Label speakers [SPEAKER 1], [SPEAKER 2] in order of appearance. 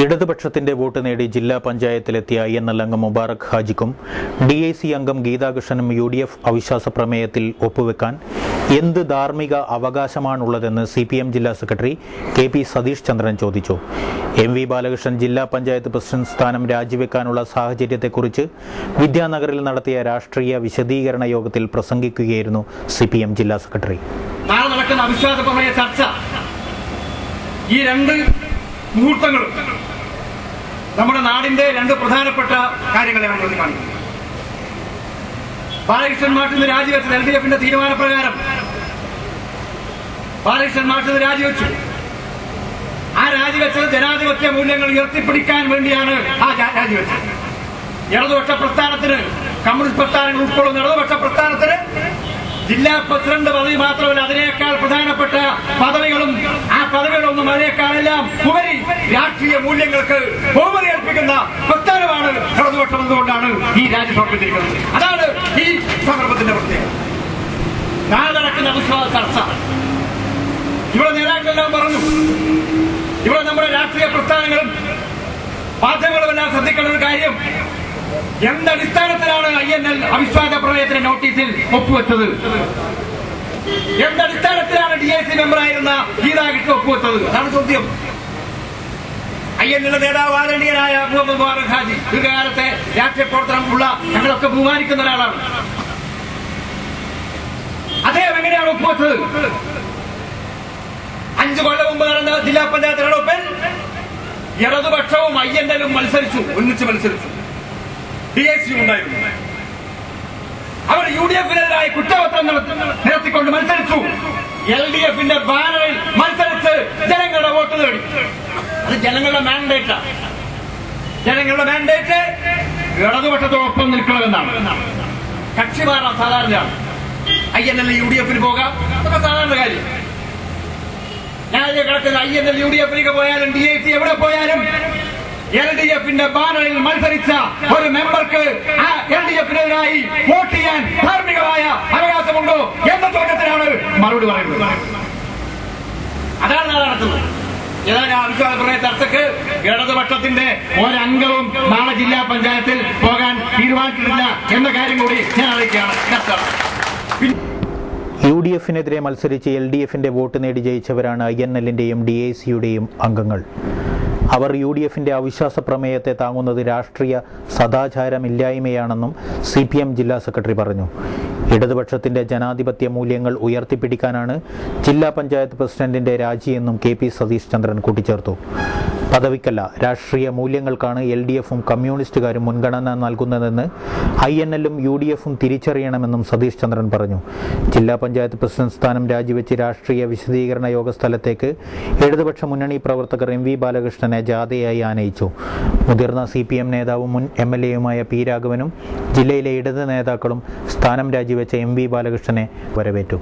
[SPEAKER 1] ഇടതുപക്ഷത്തിന്റെ വോട്ട് നേടി ജില്ലാ പഞ്ചായത്തിലെത്തിയ INL അംഗം മുബാറക് ഹാജിക്കും DIC അംഗം ഗീതാകൃഷ്ണനും UDF അവിശ്വാസ പ്രമേയത്തിൽ ഒപ്പുവെക്കാൻ എന്ത് ധാർമ്മിക അവകാശമാണുള്ളതെന്ന് CPM ജില്ലാ സെക്രട്ടറി KP സതീഷ് ചന്ദ്രൻ ചോദിച്ചു. MV ബാലകൃഷ്ണൻ ജില്ലാ പഞ്ചായത്ത് പ്രസിഡന്റ് സ്ഥാനം രാജിവെക്കാനുള്ള സാഹചര്യത്തെക്കുറിച്ച് വിദ്യാനഗറിൽ നടത്തിയ രാഷ്ട്രീയ വിശദീകരണ യോഗത്തിൽ പ്രസംഗിക്കുകയായിരുന്നു CPM ജില്ലാ സെക്രട്ടറി.
[SPEAKER 2] നാളെ നടക്കുന്ന അവിശ്വാസ പ്രമേയ ചർച്ച ഈ രണ്ട് മുഹൂർത്തങ്ങളും നമ്മുടെ നാടിന്റെ രണ്ട് പ്രധാനപ്പെട്ട കാര്യങ്ങളെയാണ് കാണിക്കുന്നത്. ബാലകൃഷ്ണൻ മാഷിന്ന് രാജിവെച്ചത് LDFന്റെ തീരുമാനപ്രകാരം ബാലകൃഷ്ണൻ മാഷിന്ന് രാജിവെച്ചു. ആ രാജിവെച്ചത് ജനാധിപത്യ മൂല്യങ്ങൾ ഉയർത്തിപ്പിടിക്കാൻ വേണ്ടിയാണ് ആ രാജിവെച്ചത്. ഇടതുപക്ഷ പ്രസ്ഥാനത്തിന്, കമ്മ്യൂണിസ്റ്റ് പ്രസ്ഥാനങ്ങൾ ഉൾക്കൊള്ളുന്ന ഇടതുപക്ഷ പ്രസ്ഥാനത്തിന് ജില്ലാ പ്രസിഡന്റ് പദവി മാത്രമല്ല, അതിനേക്കാൾ പ്രധാനപ്പെട്ട പദവികളും ആ പദവികളൊന്നും അതിനേക്കാളെല്ലാം ഉപരി രാഷ്ട്രീയ മൂല്യങ്ങൾക്ക് ബഹുമതി കൽപ്പിക്കുന്ന പ്രസ്ഥാനമാണ് ഇടതുപക്ഷം എന്നതുകൊണ്ടാണ് ഈ രാജ്യം സമർപ്പിച്ചിരിക്കുന്നത്. അതാണ് ഈ സന്ദർഭത്തിന്റെ പ്രത്യേകത. നാളെ നടക്കുന്ന അവിശ്വാസ ചർച്ച ഇവിടെ നേതാക്കളെല്ലാം പറഞ്ഞു. ഇവിടെ നമ്മുടെ രാഷ്ട്രീയ പ്രസ്ഥാനങ്ങളും മാധ്യമങ്ങളുമെല്ലാം ശ്രദ്ധിക്കേണ്ട ഒരു കാര്യം, എന്തടിസ്ഥാനത്തിലാണ് INL അവിശ്വാസ പ്രമേയത്തിന്റെ നോട്ടീസിൽ ഒപ്പുവെച്ചത്? എന്തടിസ്ഥാനത്തിലാണ് DIC മെമ്പറായിരുന്ന ഗീതാകൃഷ്ണൻ ഒപ്പുവെച്ചത്? അതാണ് ചോദ്യം. INL നേതാവ് ആദരണീയനായ മുഹമ്മദ് മുബാറക് ഹാജി ദീർഘകാലത്തെ രാഷ്ട്രീയ പ്രവർത്തനമുള്ള ഞങ്ങളൊക്കെ ബഹുമാനിക്കുന്ന ഒരാളാണ്. അദ്ദേഹം എങ്ങനെയാണ് ഒപ്പുവെച്ചത്? 5 കൊല്ലം മുമ്പ് നടന്ന ജില്ലാ പഞ്ചായത്ത് തെരഞ്ഞെടുപ്പിൽ ഇടതുപക്ഷവും INLും ഒന്നിച്ച് മത്സരിച്ചു. DIC ഉണ്ടായിരുന്നു. അവർ UDFനെതിരായി കുറ്റപത്രം നിരത്തിക്കൊണ്ട് മത്സരിച്ചു. LDFന്റെ ബാനറിൽ മത്സരിച്ച് ജനങ്ങളുടെ വോട്ട് നേടി. അത് ജനങ്ങളുടെ മാൻഡേറ്റാണ്. ജനങ്ങളുടെ മാൻഡേറ്റ് ഇടതുപക്ഷത്തോടൊപ്പം നിൽക്കണമെന്നാണ്. കക്ഷി മാറാൻ സാധാരണയാണ്. INL UDFന് പോകാം, അതൊക്കെ സാധാരണ കാര്യം. ഞാൻ കിടക്കുന്ന INL UDFിലേക്ക് പോയാലും DIC എവിടെ പോയാലും LDFന്റെ ബാനറിൽ മത്സരിച്ച ഒരു മെമ്പർക്ക് ആ LDFനെതിരായി വോട്ട് ചെയ്യാൻ ധാർമ്മികമായ അവകാശമുണ്ടോ എന്ന ചോദ്യത്തിനാണ് മറുപടി പറയുന്നത്. അതാണ് നാളെ നടക്കുന്നത്. ഏതായാലും അവിശ്വാസ പ്രമേയ ചർച്ചയ്ക്ക് ഇടതുപക്ഷത്തിന്റെ ഒരംഗവും നാളെ ജില്ലാ പഞ്ചായത്തിൽ പോകാൻ തീരുമാനിച്ചിട്ടില്ല എന്ന കാര്യം കൂടി ഞാൻ അറിയിക്കുകയാണ്.
[SPEAKER 1] UDFനെതിരെ മത്സരിച്ച് LDFന്റെ വോട്ട് നേടി ജയിച്ചവരാണ് INLന്റെയും DICയുടെയും അംഗങ്ങൾ. അവർ UDFന്റെ അവിശ്വാസ പ്രമേയത്തെ താങ്ങുന്നത് രാഷ്ട്രീയ സദാചാരമില്ലായ്മയാണെന്നും CPM ജില്ലാ സെക്രട്ടറി പറഞ്ഞു. ഇടതുപക്ഷത്തിന്റെ ജനാധിപത്യ മൂല്യങ്ങൾ ഉയർത്തിപ്പിടിക്കാനാണ് ജില്ലാ പഞ്ചായത്ത് പ്രസിഡന്റിന്റെ രാജിയെന്നും KP സതീഷ് ചന്ദ്രൻ കൂട്ടിച്ചേർത്തു. പദവിക്കല്ല, രാഷ്ട്രീയ മൂല്യങ്ങൾക്കാണ് LDFും കമ്മ്യൂണിസ്റ്റുകാരും മുൻഗണന നൽകുന്നതെന്ന് INLും UDFും തിരിച്ചറിയണമെന്നും സതീഷ് ചന്ദ്രൻ പറഞ്ഞു. ജില്ലാ പഞ്ചായത്ത് പ്രസിഡന്റ് സ്ഥാനം രാജിവെച്ച് രാഷ്ട്രീയ വിശദീകരണ യോഗ സ്ഥലത്തേക്ക് ഇടതുപക്ഷ മുന്നണി പ്രവർത്തകർ MV ബാലകൃഷ്ണനെ ജാഥയായി ആനയിച്ചു. മുതിർന്ന CPM നേതാവും മുൻ MLAയുമായ P രാഘവനും ജില്ലയിലെ ഇടത് നേതാക്കളും സ്ഥാനം രാജിവെച്ച MV ബാലകൃഷ്ണനെ വരവേറ്റു.